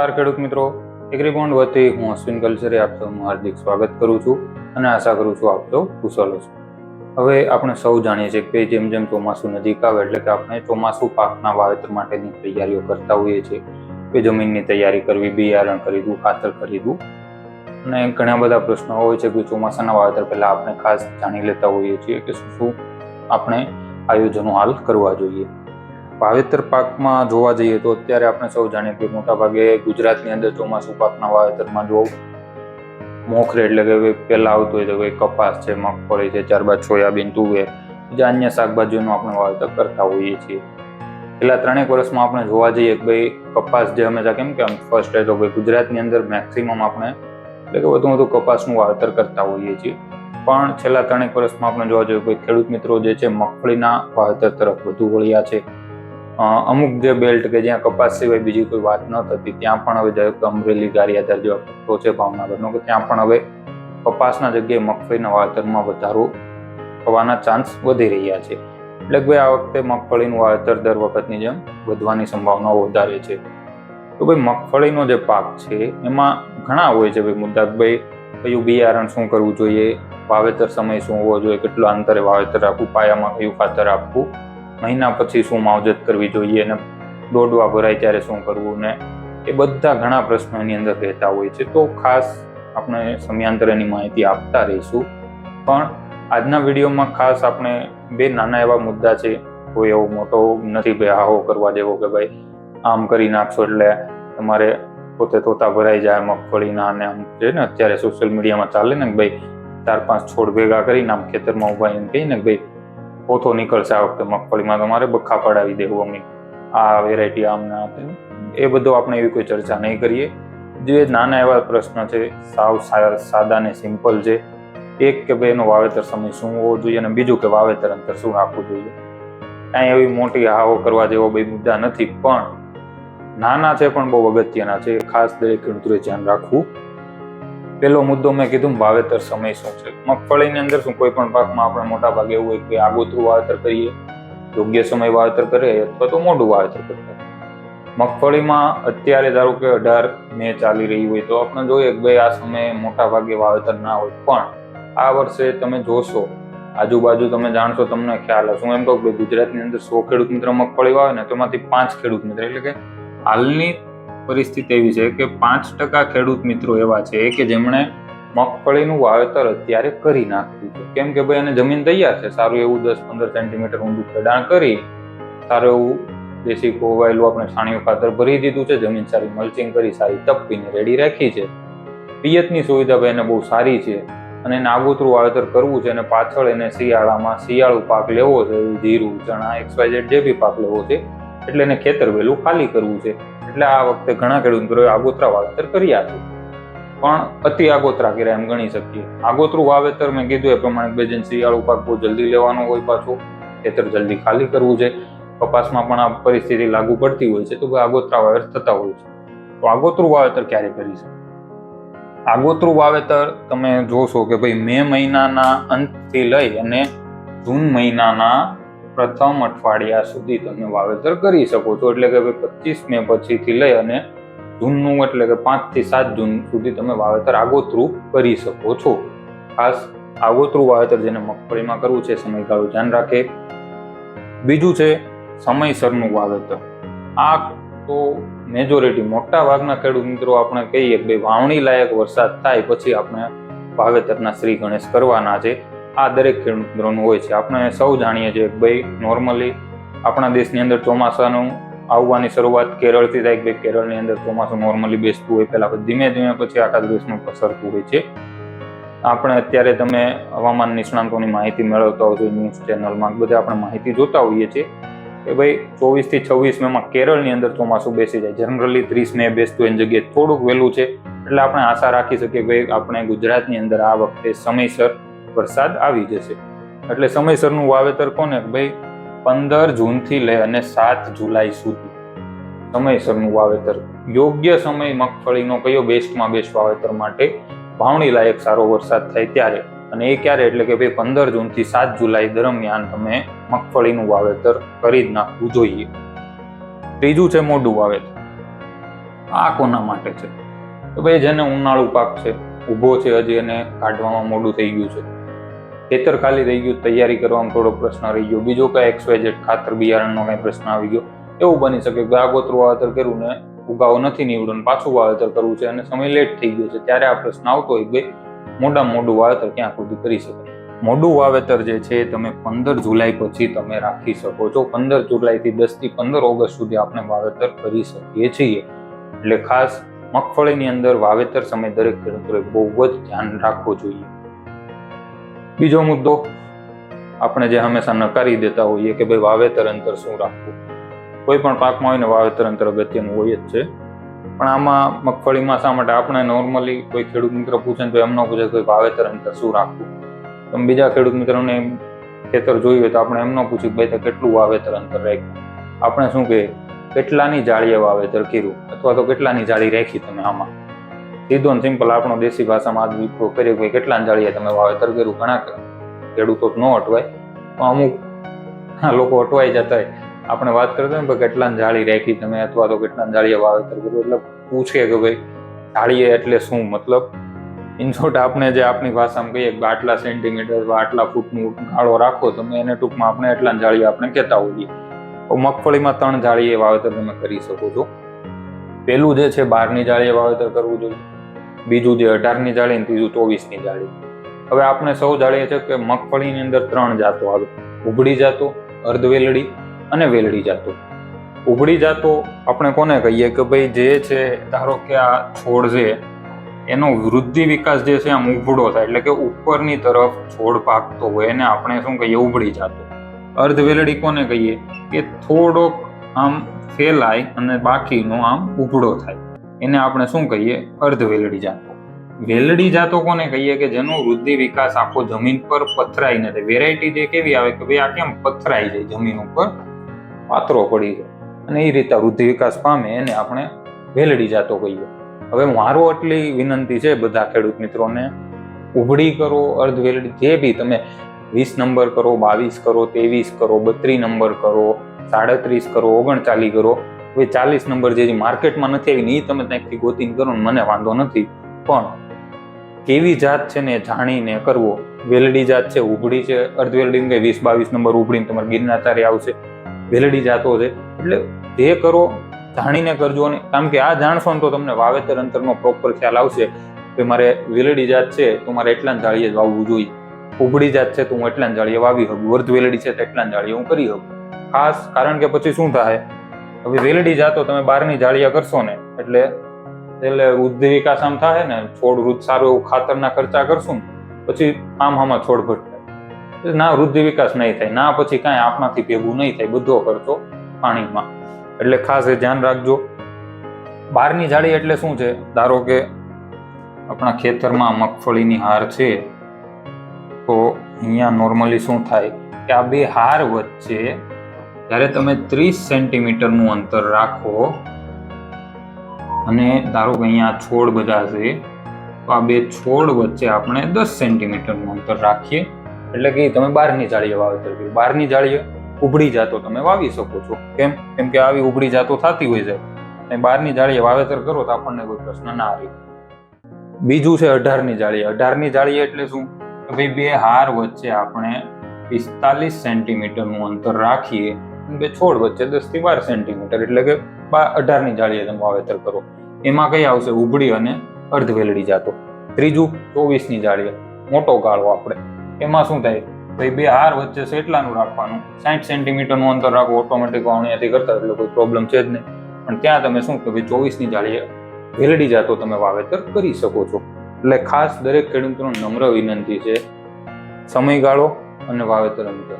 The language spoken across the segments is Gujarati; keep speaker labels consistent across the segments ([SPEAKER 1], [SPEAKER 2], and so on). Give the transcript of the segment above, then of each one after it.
[SPEAKER 1] નમસ્કાર ખેડૂત મિત્રો, એગ્રીબોન્ડ વતી હું અશ્વિન કલ્ચરે આપ સૌનું હાર્દિક સ્વાગત કરું છું અને આશા કરું છું આપ સૌ કુશળ છો. હવે આપણે સૌ જાણીએ છીએ કે જેમ જેમ ચોમાસું નજીક આવે એટલે કે આપણે ચોમાસું પાકના વાવેતર માટેની તૈયારીઓ કરતા હોઈએ છીએ કે જમીનની તૈયારી કરવી, બિયારણ ખરીદવું, ખાતર ખરીદવું અને ઘણા બધા પ્રશ્નો હોય છે કે ચોમાસાના વાવેતર પહેલા આપણે ખાસ જાણી લેતા હોઈએ છીએ કે શું આપણે આયોજનો હાલ કરવા જોઈએ. વાવેતર પાકમાં જોવા જઈએ તો અત્યારે આપણે સૌ જાણીએ કે મોટાભાગે ગુજરાતની અંદર ચોમાસું પાકના વાવેતરમાં જો મોખરે એટલે કે પહેલા આવતું હોય તો ભાઈ કપાસ છે, મગફળી છે, ત્યારબાદ સોયાબીન, તુવેર, બીજા અન્ય શાકભાજીઓનું આપણે વાવેતર કરતા હોઈએ છીએ. છેલ્લા 3 વર્ષમાં આપણે જોવા જઈએ કે ભાઈ કપાસ જે હંમેશા કેમ કે ફર્સ્ટ તો ભાઈ ગુજરાતની અંદર મેક્સિમમ આપણે એટલે કે વધુ કપાસનું વાવેતર કરતા હોઈએ છીએ. પણ છેલ્લા 3 વર્ષમાં આપણે જોવા જઈએ કે ખેડૂત મિત્રો જે છે મગફળીના વાવેતર તરફ વધુ વળ્યા છે. અમુક જે બેલ્ટ કે જ્યાં કપાસ સિવાય બીજી કોઈ વાત ન થતી ત્યાં પણ હવે અમરેલી, ગારિયાધાર જેવા પટ્ટો છે ભાવનગરનો કે ત્યાં પણ હવે કપાસના જગ્યાએ મગફળીના વાવેતરમાં વધારો થવાના ચાન્સ વધી રહ્યા છે. એટલે કે ભાઈ આ વખતે મગફળીનું વાવેતર દર વખતની જેમ વધવાની સંભાવનાઓ વધારે છે. તો ભાઈ મગફળીનો જે પાક છે એમાં ઘણા હોય છે ભાઈ મુદ્દા, ભાઈ કયું બિયારણ શું કરવું જોઈએ, વાવેતર સમય શું હોવો જોઈએ, કેટલા અંતરે વાવેતર રાખવું, પાયામાં કયું ખાતર આપવું, મહિના પછી શું માવજત કરવી જોઈએ અને દોડવા ભરાય ત્યારે શું કરવું ને એ બધા ઘણા પ્રશ્નો એની અંદર રહેતા હોય છે. તો ખાસ આપણે સમયાંતરે એની માહિતી આપતા રહીશું. પણ આજના વિડીયોમાં ખાસ આપણે 2 નાના એવા મુદ્દા છે, કોઈ એવો મોટો નથી ભાઈ હાહો કરવા જેવો કે ભાઈ આમ કરી નાખશો એટલે તમારે પોતે તોતા ભરાઈ જાય મગફળીના, અને આમ છે ને અત્યારે સોશિયલ મીડિયામાં ચાલે ને કે ભાઈ 4-5 છોડ ભેગા કરીને આમ ખેતરમાં ઉભા એને કહીને કે ભાઈ પોથો નીકળશે આ વખતે મગફળીમાં, તમારે બખા પડાવી દેવું અમે આ વેરાયટી આમ ના. એ બધું આપણે એવી કોઈ ચર્ચા નહીં કરીએ. જે નાના એવા પ્રશ્ન છે સાવ સાદા ને સિમ્પલ છે. એક કે ભાઈ એનો વાવેતર સમય શું હોવો જોઈએ અને બીજું કે વાવેતર અંતર શું રાખવું જોઈએ. કાંઈ એવી મોટી હાવો કરવા જેવો બે મુદ્દા નથી, પણ નાના છે પણ બહુ અગત્યના છે. ખાસ દરેક ખેડૂતોએ ધ્યાન રાખવું. પેલો મુદ્દો મેં કીધું વાવેતર સમય શું છે. મગફળીની અંદર શું કોઈ પણ પાકમાં આપણે મોટા ભાગે એવું હોય કે આગોતરું વાવેતર કરીએ, યોગ્ય સમય વાવેતર કરીએ અથવા તો મોડું વાવેતર કરીએ. મગફળીમાં અત્યારે ધારો કે 18 મે ચાલી રહી હોય તો આપણે જોઈએ કે ભાઈ આ સમયે મોટા ભાગે વાવેતર ના હોય, પણ આ વર્ષે તમે જોશો આજુબાજુ તમે જાણશો તમને ખ્યાલ હશે. હું એમ કહું કે ગુજરાતની અંદર 100 ખેડૂત મિત્ર મગફળી વાવે ને તેમાંથી 5 ખેડૂત મિત્ર, એટલે કે હાલની પરિસ્થિતિ એવી છે કે 5% ખેડૂત મિત્રો એવા છે કે જેમણે મગફળીનું વાવેતર અત્યારે કરી નાખ્યું છે. કેમ કે ભાઈ એને જમીન તૈયાર છે, સારું એવું 10-15 સેન્ટીમીટર ઊંડું ખેડાણ કરી સારું એવું દેશી કોવાયેલું આપણે છાણિયું ખાતર ભરી દીધું છે, જમીન સારી મલ્ચિંગ કરી સારી તપીને રેડી રાખી છે, પિયતની સુવિધા ભાઈ એને બહુ સારી છે અને એને આગોતરું વાવેતર કરવું છે અને પાછળ એને શિયાળામાં શિયાળુ પાક લેવો છે, જીરું, ચણા, XYZ જે બી પાક લેવો છે એટલે એને ખેતર વહેલું ખાલી કરવું છે. એટલે આ વખતે ઘણા ખેડૂત મિત્રોએ આગોતરા વાવેતર કર્યા છે, પણ અતિ આગોતરા કર્યા એમ ગણી શકીએ. આગોતરું વાવેતર મેં કીધું એ પ્રમાણે બેજન શિયાળુ પાક બહુ જલ્દી લેવાનો હોય, પાછું ખેતર જલ્દી ખાલી કરવું છે. કપાસમાં પણ આ પરિસ્થિતિ લાગુ પડતી હોય છે તો આગોતરા વાવેતર થતા હોય છે. તો આગોતરું વાવેતર ક્યારે કરી શકે? આગોતરું વાવેતર તમે જોશો કે ભાઈ મે મહિનાના અંતથી લઈ અને જૂન મહિનાના પ્રથમ અઠવાડિયા સુધી તમે વાવેતર કરી શકો છો. એટલે કે 25 મે પછીથી લઈ અને જૂનનું એટલે કે 5 થી 7 જૂન સુધી તમે વાવેતર આગોતરું કરી શકો છો. ખાસ આગોતરું વાવેતર જેને મગફળીમાં કરવું છે સમયગાળો ધ્યાન રાખે. બીજું છે સમયસરનું વાવેતર. આ તો મેજોરિટી મોટા ભાગના ખેડૂત મિત્રો આપણે કહીએ કે ભાઈ વાવણી લાયક વરસાદ થાય પછી આપણે વાવેતરના શ્રી ગણેશ કરવાના છે. આ દરેક ખેડૂત મિત્રોનું હોય છે. આપણે સૌ જાણીએ છીએ કે ભાઈ નોર્મલી આપણા દેશની અંદર ચોમાસાનું આવવાની શરૂઆત કેરળથી થાય. ભાઈ કેરળની અંદર ચોમાસું નોર્મલી બેસતું હોય પહેલા, ધીમે ધીમે પછી આખા દેશનું પસરતું હોય છે. આપણે અત્યારે તમે હવામાન નિષ્ણાંતોની માહિતી મેળવતા હોય તો ન્યૂઝ ચેનલમાં બધે આપણે માહિતી જોતા હોઈએ છીએ કે ભાઈ 24 થી 26 મેમાં કેરળની અંદર ચોમાસું બેસી જાય. જનરલી 30 મે બેસતું એની જગ્યાએ થોડુંક વહેલું છે. એટલે આપણે આશા રાખી શકીએ કે ભાઈ આપણે ગુજરાતની અંદર આ વખતે સમયસર વરસાદ આવી જશે. એટલે સમયસરનું વાવેતર કોને? ભાઈ 15 જૂનથી લઈ અને 7 જુલાઈ સુધી સમયસરનું વાવેતર. યોગ્ય સમય મગફળીનો કયો બેસ્ટમાં બેસ્ટ વાવેતર માટે? વાવણી લાયક સારો વરસાદ થાય ત્યારે. અને એ ક્યારે? એટલે કે ભાઈ 15 જૂનથી 7 જુલાઈ દરમિયાન તમે મગફળીનું વાવેતર કરી જ નાખવું જોઈએ. ત્રીજું છે મોડું વાવેતર. આ કોના માટે છે? તો ભાઈ જેને ઉનાળુ પાક છે, ઊભો છે હજી, એને કાઢવામાં મોડું થઈ ગયું છે, ખેતર ખાલી થઈ ગયું, તૈયારી કરવામાં થોડો પ્રશ્ન રહી ગયો, બીજો કઈ XYZ ખાતર બિયારણનો કઈ પ્રશ્ન આવી ગયો, એવું બની શકે કે આગોતરું વાવેતર કર્યું ને ઉગાવો નથી નીવડ્યો ને પાછું વાવેતર કરવું છે અને સમય લેટ થઈ ગયો છે, ત્યારે આ પ્રશ્ન આવતો હોય કે મોડામાં મોડું વાવેતર ક્યાં સુધી કરી શકાય. મોડું વાવેતર જે છે તમે 15 જુલાઈ પછી તમે રાખી શકો છો. 15 જુલાઈથી 10 થી 15 ઓગસ્ટ સુધી આપણે વાવેતર કરી શકીએ છીએ. એટલે ખાસ મગફળીની અંદર વાવેતર સમય દરેક ખેડૂતોએ બહુ જ ધ્યાન રાખવું જોઈએ. બીજો મુદ્દો આપણે જે હંમેશા નકારી દેતા હોઈએ કે ભાઈ વાવેતર અંતર શું રાખવું. કોઈ પણ પાકમાં હોય ને વાવેતર અંતર અગત્યનું હોય જ છે, પણ આમાં મગફળીમાં શા માટે આપણે નોર્મલી કોઈ ખેડૂત મિત્ર પૂછે તો એમનો પૂછે કે વાવેતર અંતર શું રાખવું. તમે બીજા ખેડૂત મિત્રોને ખેતર જોયું હોય તો આપણે એમનો પૂછ્યું ભાઈ કેટલું વાવેતર અંતર રાખ્યું. આપણે શું કહીએ કેટલાની જાળીએ વાવેતર કર્યું અથવા તો કેટલાની જાળી રાખી તમે. આમાં સીધો ને સિમ્પલ આપણો દેશી ભાષામાં આજ વિપ્રો કરીએ કે કેટલાની જાળીએ તમે વાવેતર કર્યું. ઘણા ખેડૂતો ન અટવાય, પણ અમુક લોકો અટવાઈ જતા હોય. આપણે વાત કરતા હોય કેટલાની જાળી રાખી તમે અથવા તો કેટલાની જાળીએ વાવેતર કર્યું, એટલે પૂછે કે ભાઈ જાળીએ એટલે શું મતલબ. ઇન શોર્ટ આપણે જે આપણી ભાષામાં કહીએ કે આટલા સેન્ટીમીટર આટલા ફૂટનું ગાળો રાખો તમે, એને ટૂંકમાં આપણે એટલા જાળીએ આપણે કહેતા હોઈએ. તો મગફળીમાં 3 જાળીએ વાવેતર તમે કરી શકો છો. પહેલું જે છે 12ની જાળીએ વાવેતર કરવું જોઈએ, બીજું જે 18ની જાળી અને ત્રીજું 24ની જાળી. હવે આપણે સૌ જાણીએ છીએ કે મગફળીની અંદર 3 જાતો આવે, ઉભળી જાતો, અર્ધવેલડી અને વેલડી જાતો. ઉભળી જાતો આપણે કોને કહીએ કે ભાઈ જે છે ધારો કે આ છોડ છે એનો વૃદ્ધિ વિકાસ જે છે આમ ઉભળો થાય, એટલે કે ઉપરની તરફ છોડ પાકતો હોય એને આપણે શું કહીએ ઉભળી જાતો. અર્ધવેલડી કોને કહીએ કે થોડોક આમ ફેલાય અને બાકીનો આમ ઉભળો થાય, એને આપણે શું કહીએ અર્ધવેલડી જાતો. વેલડી જાતો કોને કહીએ કે જેનો વૃદ્ધિ વિકાસ આખો જમીન પર પથરાઈ ન થાય. વેરાયટી જે કેવી આવે કે ભાઈ આ કેમ પથરાઈ જાય, જમીન ઉપર પાથરો પડી જાય અને એ રીતે વૃદ્ધિ વિકાસ પામે, એને આપણે વેલડી જાતો કહીએ. હવે મારો એટલી વિનંતી છે બધા ખેડૂત મિત્રોને, ઉભળી કરો અર્ધવેલડી જે બી તમે 20 નંબર કરો, 22 કરો, 23 કરો, 32 નંબર કરો, 37 કરો, 39 કરો. હવે 40 નંબર જે માર્કેટમાં નથી આવી ને એ તમે ત્યાંથી ગોતીને કરો ને મને વાંધો નથી, પણ કેવી જાત છે ને જાણીને કરવો. વેલડી જાત છે, ઉભળી છે, અર્ધવેલડી 20-22 નંબર ઉભળીને તમારે ગિરનાચારી આવશે, વેલડી જાતો છે. એટલે જે કરો જાણીને કરજો, ને કારણ કે આ જાણશો ને તો તમને વાવેતર અંતરનો પ્રોપર ખ્યાલ આવશે કે મારે વેલડી જાત છે તો મારે એટલા જાળીએ જ વાવવું જોઈએ, ઉભળી જાત છે તો હું એટલા જાળીએ વાવી શકું, અર્ધવેલડી છે તો એટલા જાળીએ હું કરી શકું. ખાસ કારણ કે પછી શું થાય, હવે વેલડી જાતો તમે 12ની જાળીએ કરશો ને એટલે વૃદ્ધિ વિકાસ આમ થાય ને, છોડ વૃદ્ધ સારું એવું ખાતરના ખર્ચા કરશું ને પછી આમાં છોડ ભટકાય, ના વૃદ્ધિ વિકાસ નહીં થાય, ના પછી કાંઈ આપણાથી ભેગું નહીં થાય, બધો ખર્ચો પાણીમાં. એટલે ખાસ એ ધ્યાન રાખજો. 12ની જાળી એટલે શું છે, ધારો કે આપણા ખેતરમાં મગફળીની હાર છે તો અહીંયા નોર્મલી શું થાય કે આ બે હાર વચ્ચે જ્યારે તમે 30 સેન્ટીમીટરનું અંતર રાખો અને ધારો કે અહીંયા છોડ બધા છે તો આ બે છોડ વચ્ચે આપણે 10 સેન્ટીમીટરનું અંતર રાખીએ, એટલે કે તમે 12ની જાળીએ વાવેતર કર્યું. 12ની જાળીએ ઉભળી જાતો તમે વાવી શકો છો. કેમ કે આવી ઉભળી જાતો થતી હોય છે, 12ની જાળીએ વાવેતર કરો તો આપણને કોઈ પ્રશ્ન ના રહે. બીજું છે 18ની જાળીએ. 18ની જાળીએ એટલે શું કે ભાઈ બે હાર વચ્ચે આપણે 45 સેન્ટીમીટરનું અંતર રાખીએ, બે છોડ વચ્ચે 10 થી 12 સેન્ટીમીટર, એટલે કે 18ની જાળીએ તમે વાવેતર કરો. એમાં કઈ આવશે ઉભળી અને અર્ધવેલડી જાતો. ત્રીજું 24ની જાળીએ, મોટો ગાળો આપણે, એમાં શું થાય ભાઈ બે હાર વચ્ચે છે એટલાનું રાખવાનું, 60 સેન્ટીમીટરનું અંતર રાખો, ઓટોમેટિક વાવણીયાથી કરતા એટલે કોઈ પ્રોબ્લેમ છે જ નહીં. પણ ત્યાં તમે શું કે ભાઈ 24ની જાળીએ વેલડી જાતો તમે વાવેતર કરી શકો છો. એટલે ખાસ દરેક ખેડૂતોનો નમ્ર વિનંતી છે, સમયગાળો અને વાવેતર અંતર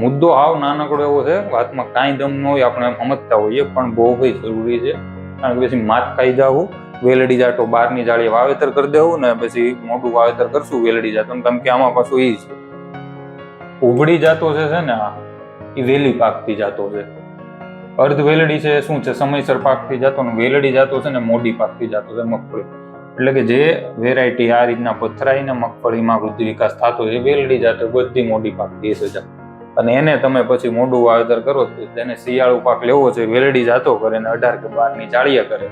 [SPEAKER 1] મુદ્દો આવ નાનકડો એવો છે, વાતમાં કાંઈ દમ ન હોય, આપણે સમજતા હોઈએ, પણ બહુ ભાઈ જરૂરી છે. કારણ કે પછી માત ખાઈ જાવું, વેલડી જાતો 12ની જાળીએ વાવેતર કરી દેવું ને પછી મોટું વાવેતર કરશું વેલડી જાતો, કેમ કે આમાં પાછું એ છે ઉભળી જાતો છે ને એ વેલી પાકતી જાતો છે. અર્ધવેલડી છે શું છે સમયસર પાકતી જાતો, ને વેલડી જાતો છે ને મોડી પાકતી જાતો છે મગફળી. એટલે કે જે વેરાયટી આ રીતના પથરાઈને મગફળીમાં વૃદ્ધિ વિકાસ થતો એ વેલડી જાતો બધી મોડી પાકતી છે, અને એને તમે પછી મોડું વાવેતર કરો, તેને શિયાળુ પાક લેવો છે વેલડી જાતો કરે ને 18 કે 12ની જાળીએ કરે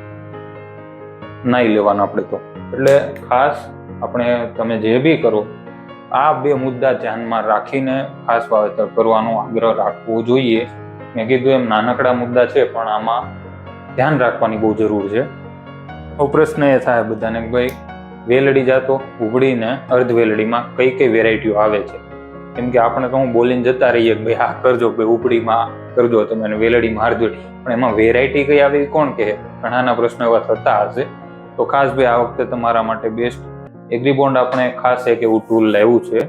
[SPEAKER 1] નાઈ લેવાનું આપણે તો. એટલે ખાસ આપણે તમે જે બી કરો આ બે મુદ્દા ધ્યાનમાં રાખીને ખાસ વાવેતર કરવાનો આગ્રહ રાખવો જોઈએ. મેં કીધું એમ નાનકડા મુદ્દા છે પણ આમાં ધ્યાન રાખવાની બહુ જરૂર છે. તો પ્રશ્ન એ થાય બધાને કે ભાઈ વેલડી જાતો ઉભડીને અર્ધ વેલડીમાં કઈ કઈ વેરાયટીઓ આવે છે. કેમ કે આપણે તો હું બોલીને જતા રહીએ કે ભાઈ હા કરજો, ભાઈ ઉભડીમાં કરજો તમે, વેલડીમાં હારજો, પણ એમાં વેરાયટી કઈ આવે કોણ કહે? ઘણાના પ્રશ્નો એવા થતા હશે. તો ખાસ ભાઈ આ વખતે તમારા માટે બેસ્ટ એગ્રીબોન્ડ આપણે ખાસ એક એવું ટૂલ લાવ્યું છે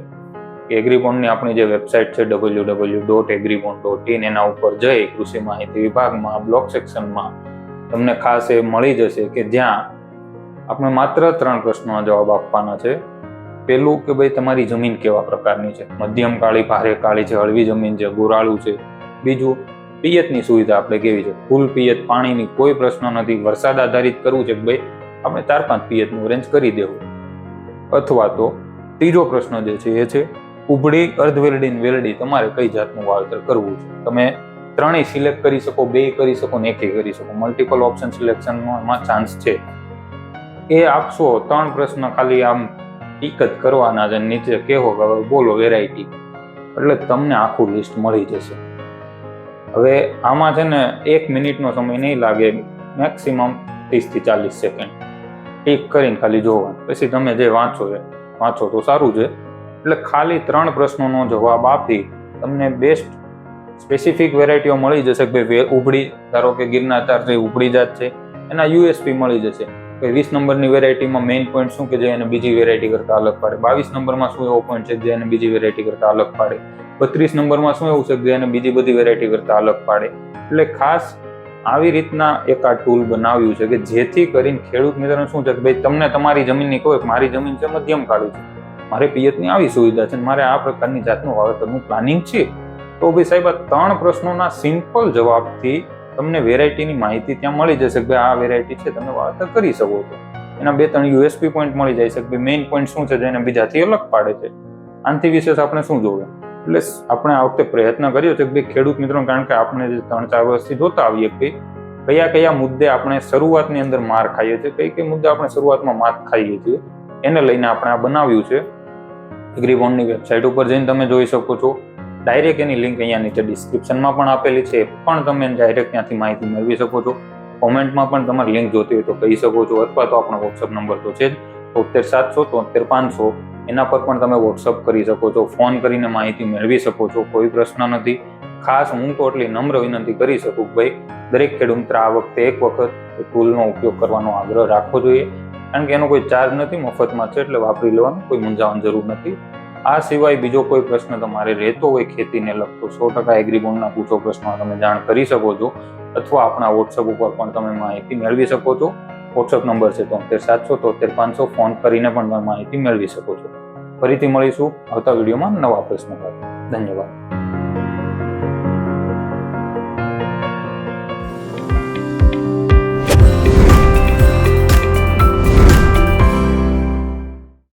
[SPEAKER 1] કે એગ્રીબોન્ડની આપણી જે વેબસાઇટ છે www.agribond.in એના ઉપર જઈ કૃષિ માહિતી વિભાગમાં બ્લોક સેક્શનમાં તમને ખાસ એ મળી જશે કે જ્યાં આપણે માત્ર 3 પ્રશ્નોના જવાબ આપવાના છે. પેલું કે ભાઈ તમારી જમીન કેવા પ્રકારની છે, મધ્યમ કાળી, ભારે કાળી છે, હળવી જમીન છે, ગોરાળું છે. બીજું પિયતની સુવિધા આપણે કેવી છે, ફૂલ પિયત, પાણીની કોઈ પ્રશ્ન નથી, વરસાદ આધારિત કરવું છે કે ભાઈ આપણે 4-5 પિયતનું અરેન્જ કરી દેવું. અથવા તો ત્રીજો પ્રશ્ન જે છે એ છે ઉભડી, અર્ધવેલડી ને વેલડી તમારે કઈ જાતનું વાવેતર કરવું છે. તમે 3 સિલેક્ટ કરી શકો, 2 કરી શકો ને 1 કરી શકો. મલ્ટિપલ ઓપ્શન સિલેક્શનમાં ચાન્સ છે. એ આપશો 3 પ્રશ્ન ખાલી આમ ટીક જ કરવાના છે, નીચે કહેવો કે બોલો વેરાયટી, એટલે તમને આખું લિસ્ટ મળી જશે. હવે આમાં છે ને 1 મિનિટનો સમય નહીં લાગે, મેક્સિમમ 30 થી 40 સેકન્ડ ટીક કરીને ખાલી જોવાનું. પછી તમે જે વાંચો તો સારું છે. એટલે ખાલી 3 પ્રશ્નોનો જવાબ આપી તમને બેસ્ટ સ્પેસિફિક વેરાયટીઓ મળી જશે કે ભાઈ ઉભડી, ધારો કે ગિરનાર ચાર છે ઉભડી જાત છે, એના યુએસપી મળી જશે. 20 નંબરની વેરાયટીમાં મેઇન પોઈન્ટ શું કે જે એને બીજી વેરાયટી કરતા અલગ પાડે, 22 નંબરમાં શું એવો પોઈન્ટ છે જે એને બીજી વેરાયટી કરતા અલગ પાડે, 32 નંબરમાં શું એવું છે જે એને બીજી બધી વેરાયટી કરતા અલગ પાડે. એટલે ખાસ આવી રીતના એક આ ટૂલ બનાવ્યું છે કે જેથી કરીને ખેડૂત મિત્રોને શું છે કે ભાઈ તમને તમારી જમીનની કહો કે મારી જમીન છે મધ્યમ કાળી છે, મારે પિયતની આવી સુવિધા છે, મારે આ પ્રકારની જાતનું વાવેતરનું પ્લાનિંગ છે, તો ભાઈ સાહેબ આ 3 પ્રશ્નોના સિમ્પલ જવાબથી તમને વેરાયટીની માહિતી ત્યાં મળી જશે કે આ વેરાયટી છે, તમે વાવેતર કરી શકો છો. એના 2-3 યુએસપી પોઈન્ટ મળી જાય છે કે મેઇન પોઈન્ટ શું છે જેને બીજાથી અલગ પાડે છે. આનાથી વિશેષ આપણે શું જોવે? એટલે આપણે આ વખતે પ્રયત્ન કર્યો છે કે ભાઈ ખેડૂત મિત્રો, કારણ કે આપણે જે 3-4 વર્ષથી જોતા આવીએ કે કયા મુદ્દે આપણે શરૂઆતની અંદર માર ખાઈએ છીએ, કઈ મુદ્દે આપણે શરૂઆતમાં માત ખાઈએ છીએ, એને લઈને આપણે આ બનાવ્યું છે. એગ્રીબોન્ડની વેબસાઇટ ઉપર જઈને તમે જોઈ શકો છો. ડાયરેક્ટ એની લિંક અહીંયા નીચે ડિસ્ક્રિપ્શનમાં પણ આપેલી છે, પણ તમે ડાયરેક્ટ ત્યાંથી માહિતી મેળવી શકો છો. કોમેન્ટમાં પણ તમારે લિંક જોતી હોય તો કહી શકો છો, અથવા તો આપણો વોટ્સઅપ નંબર તો છે જ 73773 એના પર પણ તમે વોટ્સઅપ કરી શકો છો, ફોન કરીને માહિતી મેળવી શકો છો, કોઈ પ્રશ્ન નથી. ખાસ હું તો એટલી નમ્ર વિનંતી કરી શકું કે ભાઈ દરેક ખેડૂત મિત્ર આ વખતે એક વખત ટૂલનો ઉપયોગ કરવાનો આગ્રહ રાખવો જોઈએ, કારણ કે એનો કોઈ ચાર્જ નથી, મફતમાં છે, એટલે વાપરી લેવાનું, કોઈ મૂંઝાવાની જરૂર નથી. આ સિવાય બીજો કોઈ પ્રશ્ન તમારે રહેતો હોય ખેતીને લગતો 100% એગ્રીબોન્ડના પૂછો પ્રશ્નો તમે જાણ કરી શકો છો, અથવા આપણા વોટ્સઅપ ઉપર પણ તમે માહિતી મેળવી શકો છો. વોટ્સઅપ નંબર છે 73773 ફોન કરીને પણ તમે માહિતી મેળવી શકો છો. ફરીથી મળીશું આવતા વિડીયોમાં નવા પ્રશ્નો સાથે. ધન્યવાદ.